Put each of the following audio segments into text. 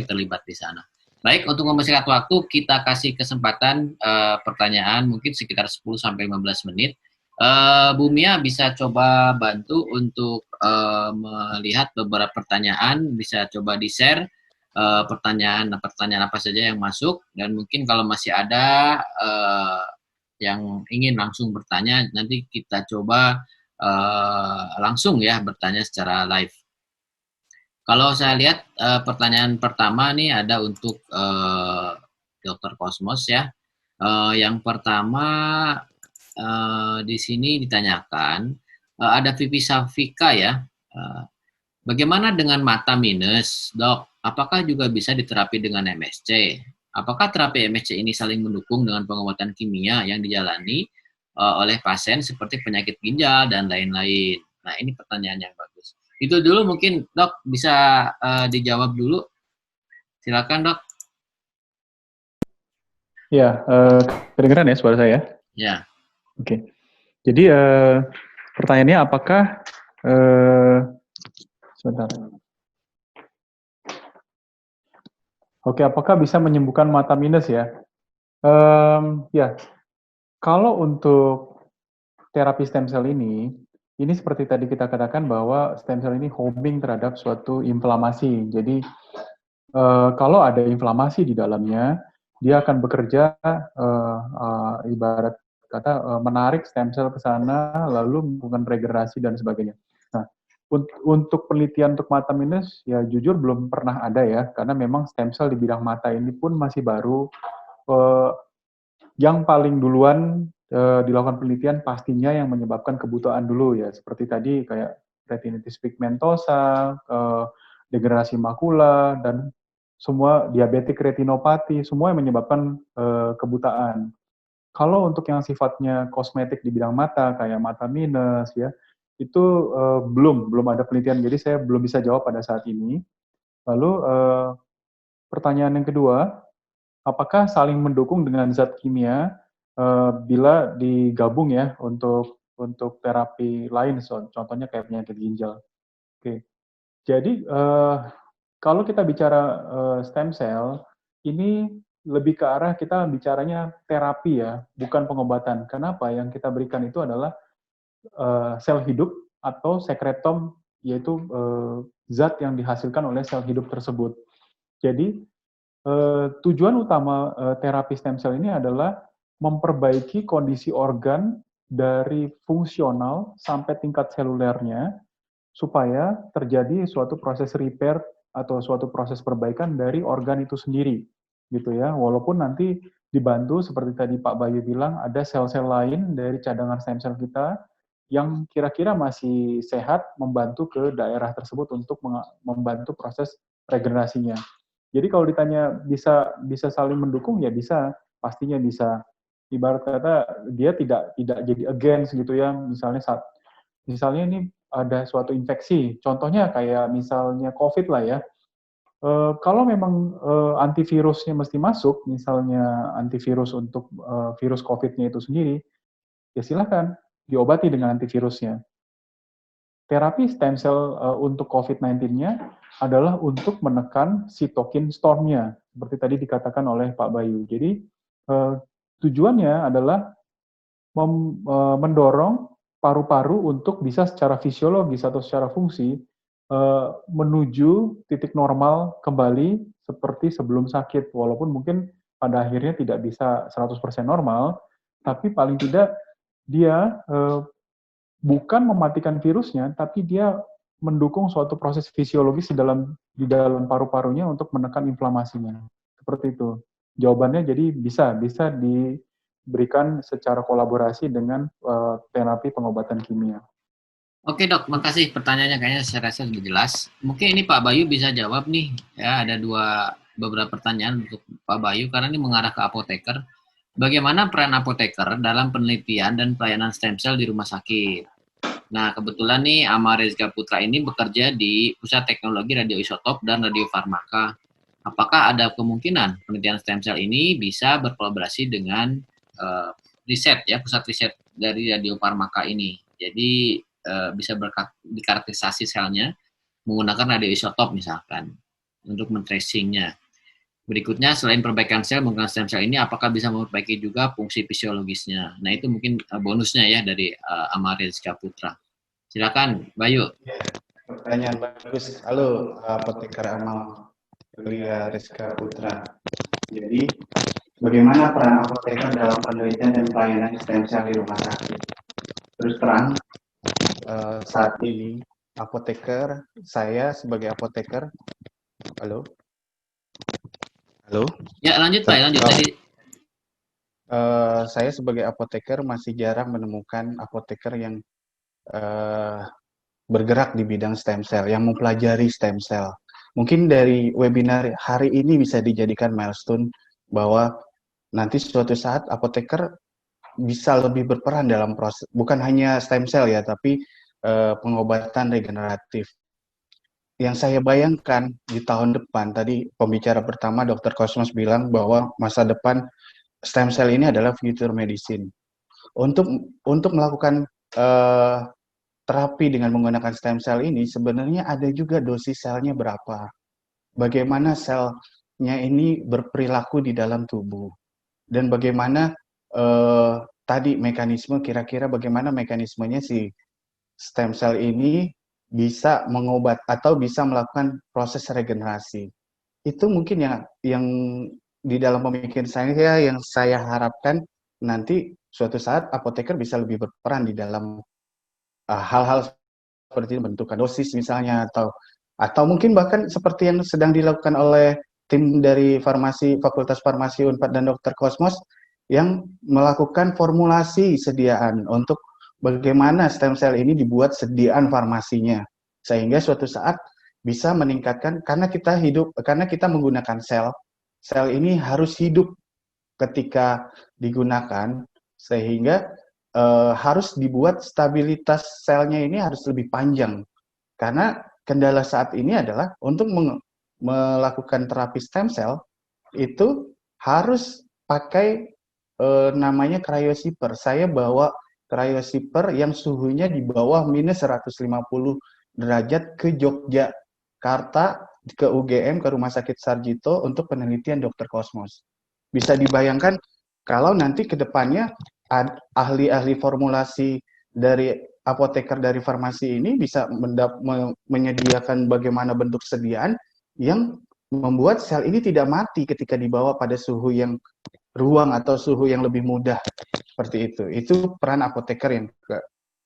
terlibat di sana. Baik, untuk mempersingkat waktu, kita kasih kesempatan pertanyaan mungkin sekitar 10-15 menit. Bu Mia bisa coba bantu untuk melihat beberapa pertanyaan, bisa coba di-share pertanyaan apa saja yang masuk, dan mungkin kalau masih ada yang ingin langsung bertanya, nanti kita coba langsung ya bertanya secara live. Kalau saya lihat pertanyaan pertama nih ada untuk Dr. Cosmos ya. Yang pertama di sini ditanyakan ada Vivi Safika ya. Bagaimana dengan mata minus, dok? Apakah juga bisa diterapi dengan MSC? Apakah terapi MSC ini saling mendukung dengan pengobatan kimia yang dijalani oleh pasien seperti penyakit ginjal dan lain-lain? Nah, ini pertanyaan yang bagus. Itu dulu mungkin, dok, bisa dijawab dulu. Silakan, dok. Ya, kedengeran ya suara saya? Ya. Oke. Jadi pertanyaannya apakah sebentar. Oke, apakah bisa menyembuhkan mata minus ya? Ya, kalau untuk terapi stem cell ini seperti tadi kita katakan bahwa stem cell ini homing terhadap suatu inflamasi. Jadi kalau ada inflamasi di dalamnya, dia akan bekerja ibarat kata menarik stem cell ke sana, lalu melakukan regenerasi dan sebagainya. Nah, untuk penelitian untuk mata minus, ya jujur belum pernah ada ya, karena memang stem cell di bidang mata ini pun masih baru. Yang paling duluan dilakukan penelitian pastinya yang menyebabkan kebutaan dulu ya, seperti tadi kayak retinitis pigmentosa, degenerasi makula, dan semua diabetik retinopati, semua yang menyebabkan kebutaan. Kalau untuk yang sifatnya kosmetik di bidang mata, kayak mata minus ya, itu belum ada penelitian, jadi saya belum bisa jawab pada saat ini. Lalu pertanyaan yang kedua, apakah saling mendukung dengan zat kimia bila digabung ya untuk terapi lain, contohnya kayak penyakit ginjal. Oke, jadi kalau kita bicara stem cell, ini lebih ke arah kita bicaranya terapi ya, bukan pengobatan. Kenapa? Yang kita berikan itu adalah sel hidup atau sekretom, yaitu zat yang dihasilkan oleh sel hidup tersebut. Jadi tujuan utama terapi stem cell ini adalah memperbaiki kondisi organ dari fungsional sampai tingkat selulernya, supaya terjadi suatu proses repair atau suatu proses perbaikan dari organ itu sendiri, gitu ya. Walaupun nanti dibantu seperti tadi Pak Bayu bilang, ada sel-sel lain dari cadangan stem cell kita yang kira-kira masih sehat membantu ke daerah tersebut untuk membantu proses regenerasinya. Jadi kalau ditanya bisa saling mendukung, ya bisa, pastinya bisa. Ibarat kata dia tidak jadi against gitu ya. Misalnya ini ada suatu infeksi, contohnya kayak misalnya COVID lah ya. Kalau memang antivirusnya mesti masuk, misalnya antivirus untuk virus COVID-nya itu sendiri, ya silakan diobati dengan antivirusnya. Terapi stem cell untuk COVID-19-nya adalah untuk menekan sitokin storm-nya, seperti tadi dikatakan oleh Pak Bayu. Jadi tujuannya adalah mendorong paru-paru untuk bisa secara fisiologis atau secara fungsi menuju titik normal kembali seperti sebelum sakit. Walaupun mungkin pada akhirnya tidak bisa 100% normal, tapi paling tidak dia bukan mematikan virusnya, tapi dia mendukung suatu proses fisiologis di dalam paru-parunya untuk menekan inflamasinya. Seperti itu. Jawabannya jadi bisa diberikan secara kolaborasi dengan terapi pengobatan kimia. Oke dok, makasih pertanyaannya kayaknya saya rasa sudah jelas. Mungkin ini Pak Bayu bisa jawab nih, ya ada beberapa pertanyaan untuk Pak Bayu karena ini mengarah ke apoteker. Bagaimana peran apoteker dalam penelitian dan pelayanan stem cell di rumah sakit? Nah kebetulan nih Amarezga Putra ini bekerja di Pusat Teknologi Radioisotop dan Radiofarmaka. Apakah ada kemungkinan penelitian stem cell ini bisa berkolaborasi dengan riset ya, pusat riset dari Radiofarmaka ini? Jadi bisa dikarakterisasi selnya menggunakan radioisotop misalkan. untuk men-tracingnya. Berikutnya, selain perbaikan sel, menggunakan stem cell ini, apakah bisa memperbaiki juga fungsi fisiologisnya? Nah, itu mungkin bonusnya ya dari Amal Rizka Putra. Silakan, Bayu. Pertanyaan bagus. Halo, Apoteker Amal Rizka Putra. Jadi, bagaimana peran apoteker dalam penelitian dan pelayanan stem cell di rumah sakit? Terus terang, saat ini apoteker, saya sebagai apoteker, halo, halo. Ya, lanjut Pak, lanjut tadi. Saya sebagai apoteker masih jarang menemukan apoteker yang bergerak di bidang stem cell, yang mempelajari stem cell. Mungkin dari webinar hari ini bisa dijadikan milestone bahwa nanti suatu saat apoteker bisa lebih berperan dalam proses, bukan hanya stem cell ya, tapi pengobatan regeneratif. Yang saya bayangkan di tahun depan, tadi pembicara pertama Dr. Cosmos bilang bahwa masa depan stem cell ini adalah future medicine. Untuk melakukan terapi dengan menggunakan stem cell ini, sebenarnya ada juga dosis selnya berapa. Bagaimana selnya ini berperilaku di dalam tubuh. Dan bagaimana tadi mekanisme, kira-kira bagaimana mekanismenya si stem cell ini bisa mengobat atau bisa melakukan proses regenerasi. Itu mungkin yang di dalam pemikiran saya yang saya harapkan nanti suatu saat apoteker bisa lebih berperan di dalam hal-hal seperti bentukan dosis misalnya, atau mungkin bahkan seperti yang sedang dilakukan oleh tim dari Fakultas Farmasi Unpad dan Dr. Cosmos yang melakukan formulasi sediaan untuk bagaimana stem cell ini dibuat sediaan farmasinya, sehingga suatu saat bisa meningkatkan, karena kita menggunakan sel ini harus hidup ketika digunakan, sehingga harus dibuat stabilitas selnya ini harus lebih panjang. Karena kendala saat ini adalah untuk melakukan terapi stem cell itu harus pakai namanya cryosipper. Saya bawa cryosipper yang suhunya di bawah minus 150 derajat ke Yogyakarta, ke UGM, ke Rumah Sakit Sarjito untuk penelitian Dr. Cosmos. Bisa dibayangkan kalau nanti ke depannya ahli-ahli formulasi dari apoteker dari farmasi ini bisa menyediakan bagaimana bentuk sediaan yang membuat sel ini tidak mati ketika dibawa pada suhu yang ruang atau suhu yang lebih mudah, seperti itu. Itu peran apoteker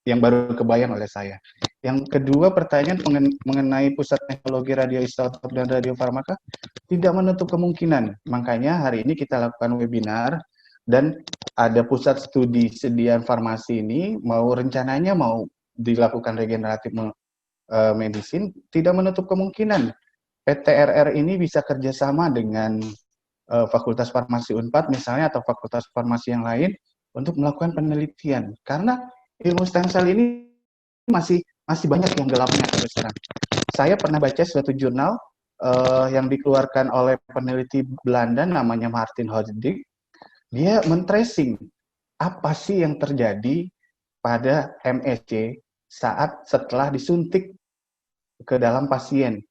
yang baru kebayang oleh saya. Yang kedua, pertanyaan mengenai pusat teknologi radioisotop dan radiofarmaka tidak menutup kemungkinan. Makanya hari ini kita lakukan webinar dan ada pusat studi sediaan farmasi ini rencananya mau dilakukan regeneratif medicine, tidak menutup kemungkinan PTRR ini bisa kerjasama dengan Fakultas Farmasi Unpad misalnya atau Fakultas Farmasi yang lain untuk melakukan penelitian, karena ilmu stem cell ini masih banyak yang gelapnya terus terang. Saya pernah baca suatu jurnal yang dikeluarkan oleh peneliti Belanda namanya Martin Hodding. Dia men-tracing apa sih yang terjadi pada MSC setelah disuntik ke dalam pasien.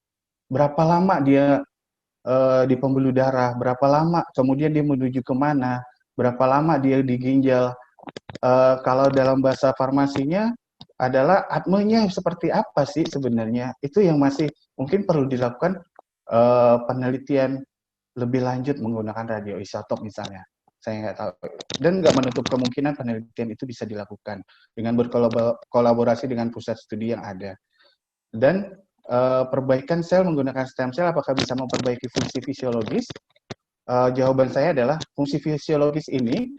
Berapa lama dia di pembuluh darah, berapa lama kemudian dia menuju kemana, berapa lama dia di ginjal. Kalau dalam bahasa farmasinya adalah atmanya seperti apa sih sebenarnya. Itu yang masih mungkin perlu dilakukan penelitian lebih lanjut menggunakan radioisotop misalnya. Saya nggak tahu. Dan nggak menutup kemungkinan penelitian itu bisa dilakukan dengan berkolaborasi dengan pusat studi yang ada. Dan perbaikan sel menggunakan stem cell apakah bisa memperbaiki fungsi fisiologis? Jawaban saya adalah fungsi fisiologis ini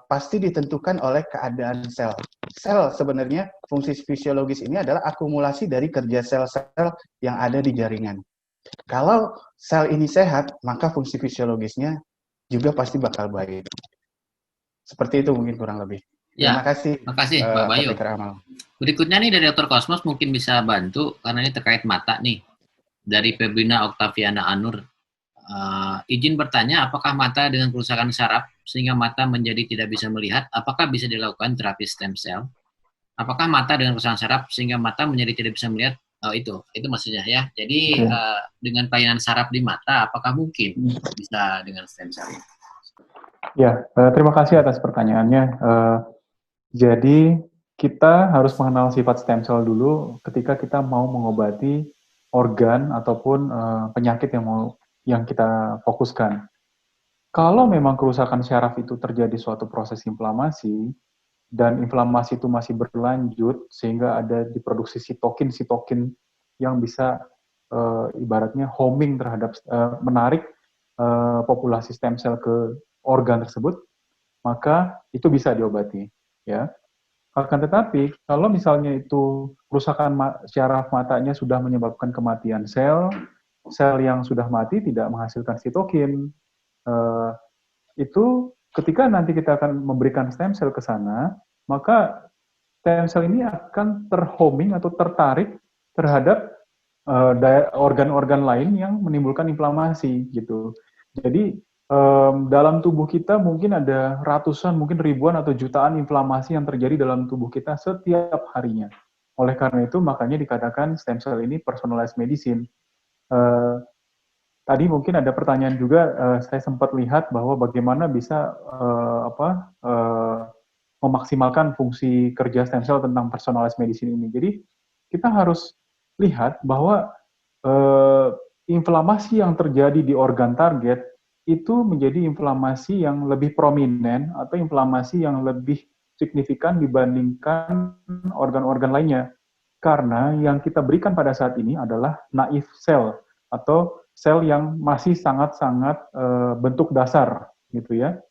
pasti ditentukan oleh keadaan sel. Sel sebenarnya fungsi fisiologis ini adalah akumulasi dari kerja sel-sel yang ada di jaringan. Kalau sel ini sehat, maka fungsi fisiologisnya juga pasti bakal baik. Seperti itu mungkin kurang lebih. Ya, terima kasih Pak Bayu. Amal. Berikutnya nih dari Dr. Cosmos mungkin bisa bantu karena ini terkait mata nih. Dari Febrina Oktaviana Anur. Izin bertanya, apakah mata dengan kerusakan saraf sehingga mata menjadi tidak bisa melihat, apakah bisa dilakukan terapi stem cell? Apakah mata dengan kerusakan saraf sehingga mata menjadi tidak bisa melihat, Oh itu maksudnya ya. Jadi Oke. dengan kelainan saraf di mata, apakah mungkin bisa dengan stem cell ini? Ya, terima kasih atas pertanyaannya. Jadi kita harus mengenal sifat stem cell dulu ketika kita mau mengobati organ ataupun penyakit yang kita fokuskan. Kalau memang kerusakan syaraf itu terjadi suatu proses inflamasi dan inflamasi itu masih berlanjut sehingga ada diproduksi sitokin yang bisa ibaratnya homing terhadap menarik populasi stem cell ke organ tersebut, maka itu bisa diobati, ya. Akan tetapi, kalau misalnya itu kerusakan syaraf matanya sudah menyebabkan kematian sel, sel yang sudah mati tidak menghasilkan sitokin, eh, itu ketika nanti kita akan memberikan stem cell ke sana, maka stem cell ini akan terhoming atau tertarik terhadap organ-organ lain yang menimbulkan inflamasi gitu. Jadi dalam tubuh kita mungkin ada ratusan, mungkin ribuan atau jutaan inflamasi yang terjadi dalam tubuh kita setiap harinya. Oleh karena itu, makanya dikatakan stem cell ini personalized medicine. Eh, Tadi mungkin ada pertanyaan juga, saya sempat lihat bahwa bagaimana bisa memaksimalkan fungsi kerja stem cell tentang personalized medicine ini. Jadi kita harus lihat bahwa eh, inflamasi yang terjadi di organ target itu menjadi inflamasi yang lebih prominent atau inflamasi yang lebih signifikan dibandingkan organ-organ lainnya. Karena yang kita berikan pada saat ini adalah naif cell atau sel yang masih sangat-sangat bentuk dasar gitu ya.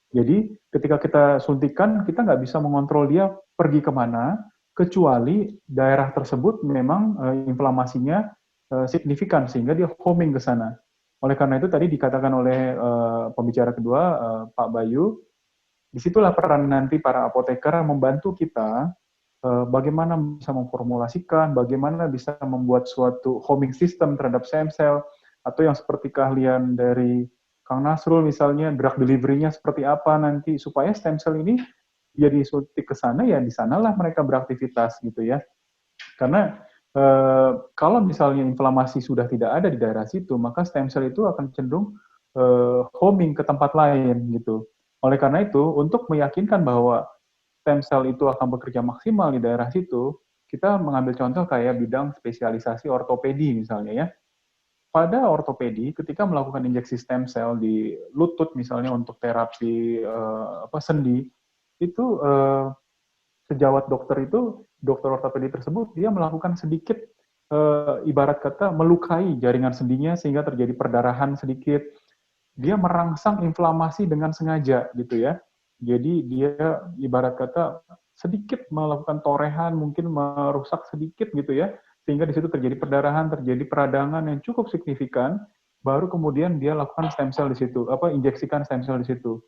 Jadi ketika kita suntikan, kita nggak bisa mengontrol dia pergi kemana, kecuali daerah tersebut memang inflamasinya signifikan, sehingga dia homing ke sana. Oleh karena itu tadi dikatakan oleh pembicara kedua, Pak Bayu, disitulah peran nanti para apoteker membantu kita bagaimana bisa memformulasikan, bagaimana bisa membuat suatu homing system terhadap stem cell, atau yang seperti keahlian dari Kang Nasrul misalnya, drug delivery-nya seperti apa nanti, supaya stem cell ini dia disuntik ke sana, ya di sanalah mereka beraktivitas gitu ya. Karena kalau misalnya inflamasi sudah tidak ada di daerah situ, maka stem cell itu akan cenderung homing ke tempat lain gitu. Oleh karena itu, untuk meyakinkan bahwa stem cell itu akan bekerja maksimal di daerah situ, kita mengambil contoh kayak bidang spesialisasi ortopedi misalnya ya. Pada ortopedi, ketika melakukan injeksi stem cell di lutut misalnya untuk terapi sendi, itu sejawat dokter itu, dokter ortopedi tersebut, dia melakukan sedikit ibarat kata melukai jaringan sendinya sehingga terjadi perdarahan sedikit. Dia merangsang inflamasi dengan sengaja gitu ya. Jadi dia ibarat kata sedikit melakukan torehan, mungkin merusak sedikit gitu ya, sehingga di situ terjadi perdarahan, terjadi peradangan yang cukup signifikan, baru kemudian dia lakukan stem cell di situ, injeksikan stem cell di situ.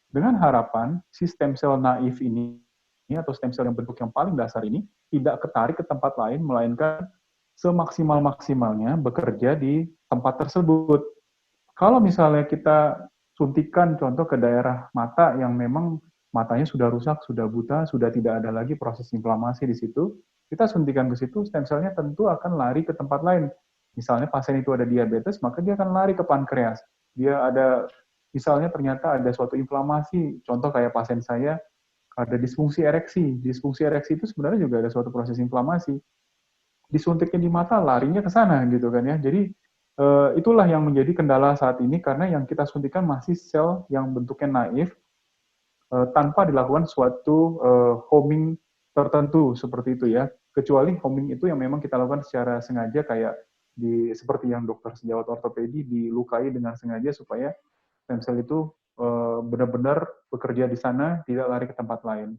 Dengan harapan si stem cell naif ini atau stem cell yang bentuk yang paling dasar ini tidak ketarik ke tempat lain, melainkan semaksimal-maksimalnya bekerja di tempat tersebut. Kalau misalnya kita suntikan contoh ke daerah mata yang memang matanya sudah rusak, sudah buta, sudah tidak ada lagi proses inflamasi di situ, kita suntikan ke situ, stem cell-nya tentu akan lari ke tempat lain. Misalnya pasien itu ada diabetes, maka dia akan lari ke pankreas. Dia ada, misalnya ternyata ada suatu inflamasi, contoh kayak pasien saya, ada disfungsi ereksi. Disfungsi ereksi itu sebenarnya juga ada suatu proses inflamasi. Disuntiknya di mata, larinya ke sana gitu kan ya. Jadi itulah yang menjadi kendala saat ini karena yang kita suntikan masih sel yang bentuknya naif tanpa dilakukan suatu homing tertentu seperti itu ya. Kecuali homing itu yang memang kita lakukan secara sengaja kayak seperti yang dokter sejawat ortopedi dilukai dengan sengaja supaya stem cell itu benar-benar bekerja di sana, tidak lari ke tempat lain.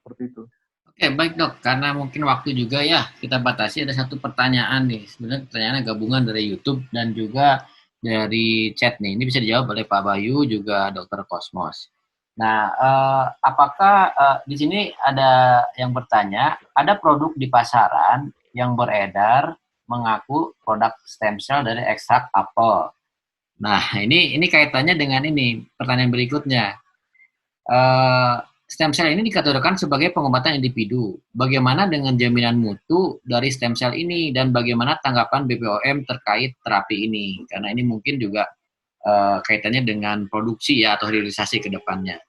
Seperti itu. Oke, baik dok. Karena mungkin waktu juga ya, kita batasi ada satu pertanyaan nih. Sebenarnya pertanyaannya gabungan dari YouTube dan juga dari chat nih. Ini bisa dijawab oleh Pak Bayu juga Dokter Kosmos. Nah, apakah di sini ada yang bertanya, ada produk di pasaran yang beredar mengaku produk stem cell dari ekstrak apel. Nah, ini kaitannya dengan ini pertanyaan berikutnya. stem cell ini dikategorikan sebagai pengobatan individu. Bagaimana dengan jaminan mutu dari stem cell ini dan bagaimana tanggapan BPOM terkait terapi ini? Karena ini mungkin juga kaitannya dengan produksi ya atau hilirisasi ke depannya.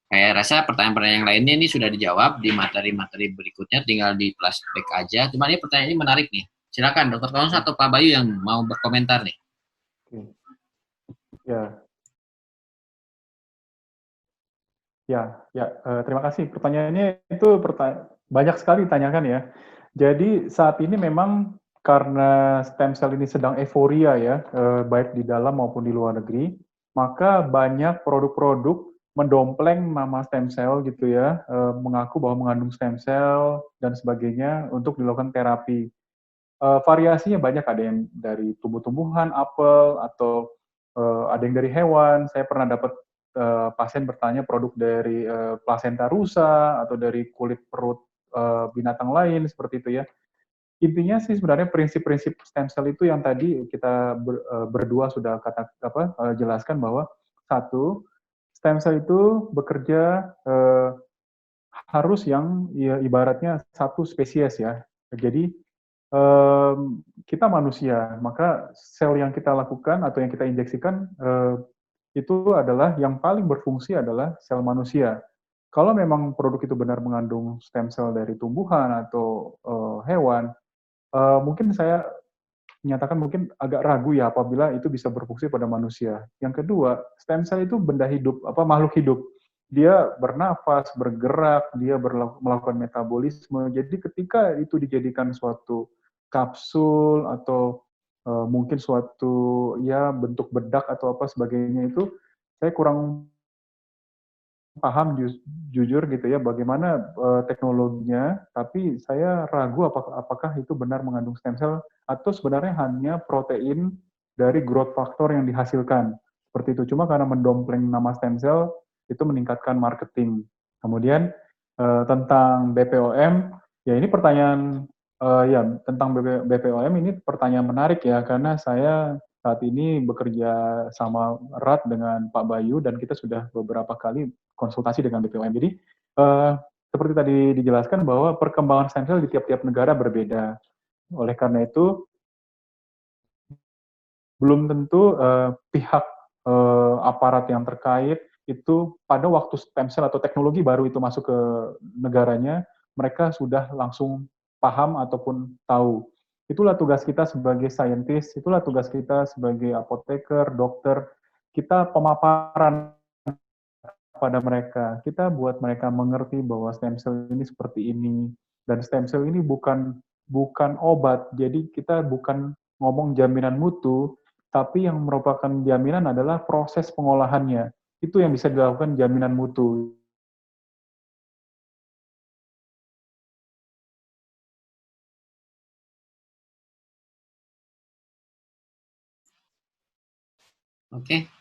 Saya rasa pertanyaan-pertanyaan yang lainnya ini sudah dijawab di materi-materi berikutnya, tinggal di flashback aja. Cuma ini pertanyaan ini menarik nih. Silakan Dr. Kaunus atau Pak Bayu yang mau berkomentar nih. Ya, terima kasih. Pertanyaannya itu banyak sekali ditanyakan ya. Jadi saat ini memang karena stem cell ini sedang euforia ya, baik di dalam maupun di luar negeri, maka banyak produk-produk mendompleng nama stem cell gitu ya, mengaku bahwa mengandung stem cell dan sebagainya untuk dilakukan terapi. Variasinya banyak, ada yang dari tumbuh-tumbuhan, apel, atau ada yang dari hewan. Saya pernah dapat pasien bertanya produk dari plasenta rusa atau dari kulit perut binatang lain seperti itu ya. Intinya sih sebenarnya prinsip-prinsip stem cell itu yang tadi kita berdua sudah jelaskan bahwa satu, stem cell itu bekerja harus yang ya, ibaratnya satu spesies ya. Jadi kita manusia, maka sel yang kita lakukan atau yang kita injeksikan itu adalah yang paling berfungsi adalah sel manusia. Kalau memang produk itu benar mengandung stem cell dari tumbuhan atau hewan, mungkin saya menyatakan mungkin agak ragu ya apabila itu bisa berfungsi pada manusia. Yang kedua, stem cell itu benda hidup, makhluk hidup. Dia bernafas, bergerak, dia melakukan metabolisme. Jadi ketika itu dijadikan suatu kapsul atau mungkin suatu ya bentuk bedak atau apa sebagainya itu, saya kurang paham jujur gitu ya bagaimana teknologinya, tapi saya ragu apakah itu benar mengandung stem cell atau sebenarnya hanya protein dari growth factor yang dihasilkan. Seperti itu. Cuma karena mendompleng nama stem cell itu meningkatkan marketing. Kemudian tentang BPOM, ya ini pertanyaan ya tentang BPOM ini pertanyaan menarik ya karena saya saat ini bekerja sama erat dengan Pak Bayu dan kita sudah beberapa kali konsultasi dengan BPOM. Jadi seperti tadi dijelaskan bahwa perkembangan stem cell di tiap-tiap negara berbeda. Oleh karena itu belum tentu pihak aparat yang terkait itu pada waktu stem cell atau teknologi baru itu masuk ke negaranya, mereka sudah langsung paham ataupun tahu. Itulah tugas kita sebagai saintis, itulah tugas kita sebagai apoteker, dokter, kita pemaparan pada mereka. Kita buat mereka mengerti bahwa stem cell ini seperti ini, dan stem cell ini bukan obat. Jadi kita bukan ngomong jaminan mutu, tapi yang merupakan jaminan adalah proses pengolahannya. Itu yang bisa dilakukan jaminan mutu. Oke.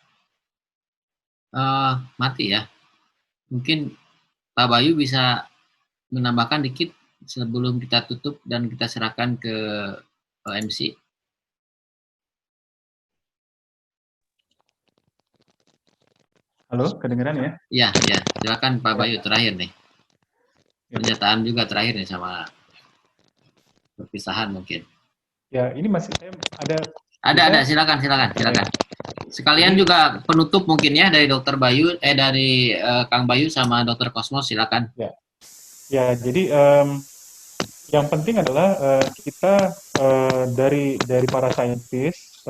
Mati ya. Mungkin Pak Bayu bisa menambahkan dikit sebelum kita tutup dan kita serahkan ke MC. Halo, kedengeran ya? Iya, ya. Silakan Pak Bayu terakhir nih. Pernyataan juga terakhir nih sama perpisahan mungkin. Ya, ini masih saya ada silakan. Sekalian juga penutup mungkin ya dari Dokter Bayu dari Kang Bayu sama Dokter Cosmos, silakan. Ya, jadi yang penting adalah kita dari para saintis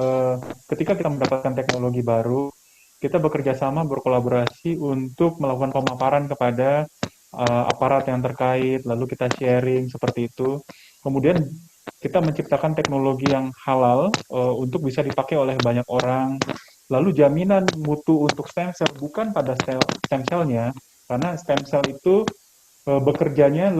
ketika kita mendapatkan teknologi baru, kita bekerja sama berkolaborasi untuk melakukan pemaparan kepada aparat yang terkait, lalu kita sharing seperti itu. Kemudian kita menciptakan teknologi yang halal untuk bisa dipakai oleh banyak orang. Lalu jaminan mutu untuk stem cell bukan pada stem cell-nya, karena stem cell itu bekerjanya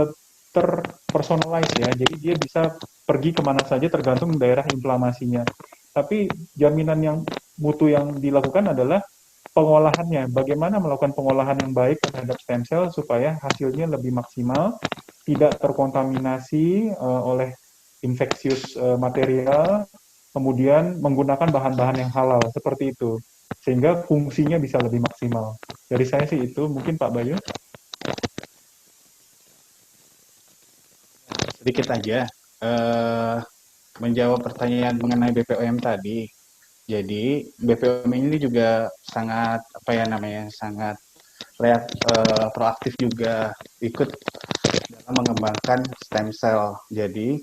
terpersonalize ya, jadi dia bisa pergi kemana saja tergantung daerah inflamasinya. Tapi jaminan yang mutu yang dilakukan adalah pengolahannya, bagaimana melakukan pengolahan yang baik terhadap stem cell supaya hasilnya lebih maksimal, tidak terkontaminasi oleh infeksius material, kemudian menggunakan bahan-bahan yang halal, seperti itu. Sehingga fungsinya bisa lebih maksimal. Dari saya sih itu, mungkin Pak Bayu. sedikit aja menjawab pertanyaan mengenai BPOM tadi. Jadi BPOM ini juga sangat sangat proaktif juga ikut dalam mengembangkan stem cell. Jadi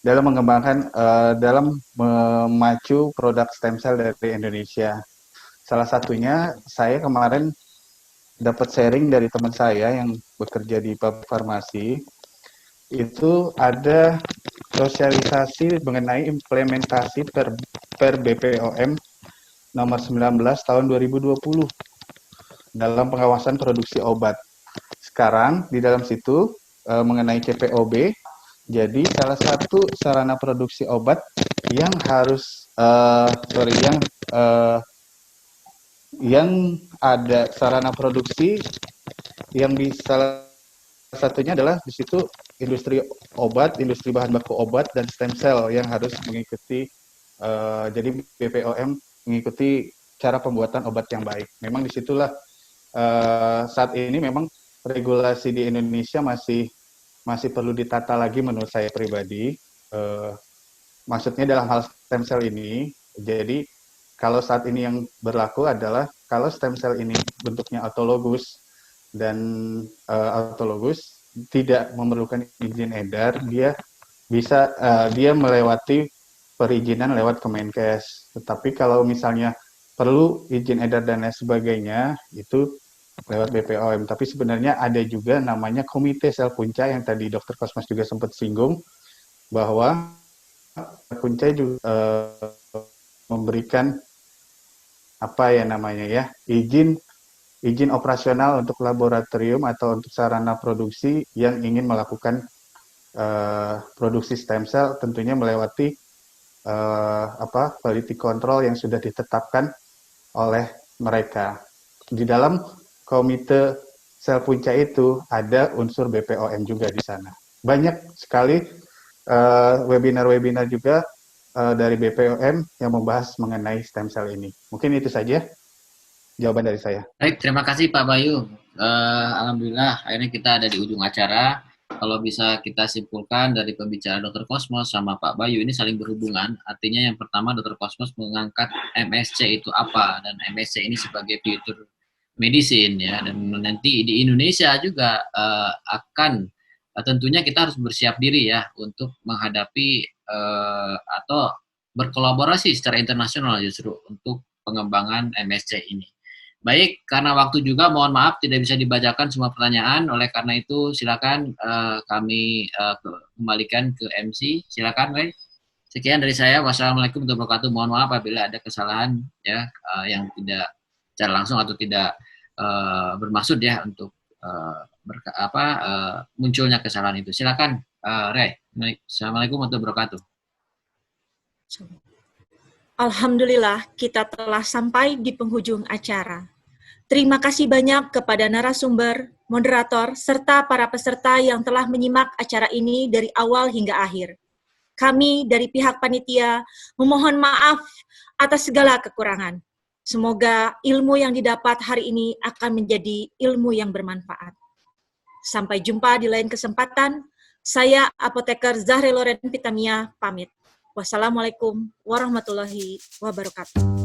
dalam memacu produk stem cell dari Indonesia. Salah satunya saya kemarin dapat sharing dari teman saya yang bekerja di farmasi, itu ada sosialisasi mengenai implementasi per BPOM nomor 19 tahun 2020 dalam pengawasan produksi obat. Sekarang di dalam situ mengenai CPOB, jadi salah satu sarana produksi obat yang harus yang ada sarana produksi yang salah satunya adalah di situ industri obat, industri bahan baku obat dan stem cell yang harus mengikuti jadi BPOM mengikuti cara pembuatan obat yang baik. Memang disitulah saat ini memang regulasi di Indonesia masih perlu ditata lagi menurut saya pribadi. Maksudnya dalam hal stem cell ini, jadi kalau saat ini yang berlaku adalah kalau stem cell ini bentuknya autologus dan autologus tidak memerlukan izin edar, dia bisa dia melewati perizinan lewat Kemenkes. Tetapi kalau misalnya perlu izin edar dan lain sebagainya, itu lewat BPOM. Tapi sebenarnya ada juga namanya Komite Sel Punca yang tadi Dr. Kosmas juga sempat singgung, bahwa Punca juga memberikan izin operasional untuk laboratorium atau untuk sarana produksi yang ingin melakukan produksi stem cell, tentunya melewati quality control yang sudah ditetapkan oleh mereka. Di dalam Komite Sel Punca itu ada unsur BPOM juga di sana. Banyak sekali webinar-webinar juga dari BPOM yang membahas mengenai stem cell ini. Mungkin itu saja jawaban dari saya. Baik, terima kasih Pak Bayu. Alhamdulillah, akhirnya kita ada di ujung acara. Kalau bisa kita simpulkan dari pembicaraan Dr. Kosmas sama Pak Bayu ini saling berhubungan. Artinya yang pertama Dr. Kosmas mengangkat MSC itu apa, dan MSC ini sebagai future medicine ya. Dan nanti di Indonesia juga tentunya kita harus bersiap diri ya untuk menghadapi atau berkolaborasi secara internasional justru untuk pengembangan MSC ini. Baik, karena waktu juga mohon maaf tidak bisa dibacakan semua pertanyaan, oleh karena itu silakan kami kembalikan ke MC. Silakan, Ray. Sekian dari saya. Wassalamualaikum warahmatullahi wabarakatuh. Mohon maaf apabila ada kesalahan ya yang tidak secara langsung atau tidak bermaksud ya untuk munculnya kesalahan itu. Silakan, Ray. Assalamualaikum warahmatullahi wabarakatuh. Alhamdulillah, kita telah sampai di penghujung acara. Terima kasih banyak kepada narasumber, moderator, serta para peserta yang telah menyimak acara ini dari awal hingga akhir. Kami dari pihak panitia memohon maaf atas segala kekurangan. Semoga ilmu yang didapat hari ini akan menjadi ilmu yang bermanfaat. Sampai jumpa di lain kesempatan. Saya Apoteker Zahre Loren Pitamia pamit. Wassalamualaikum warahmatullahi wabarakatuh.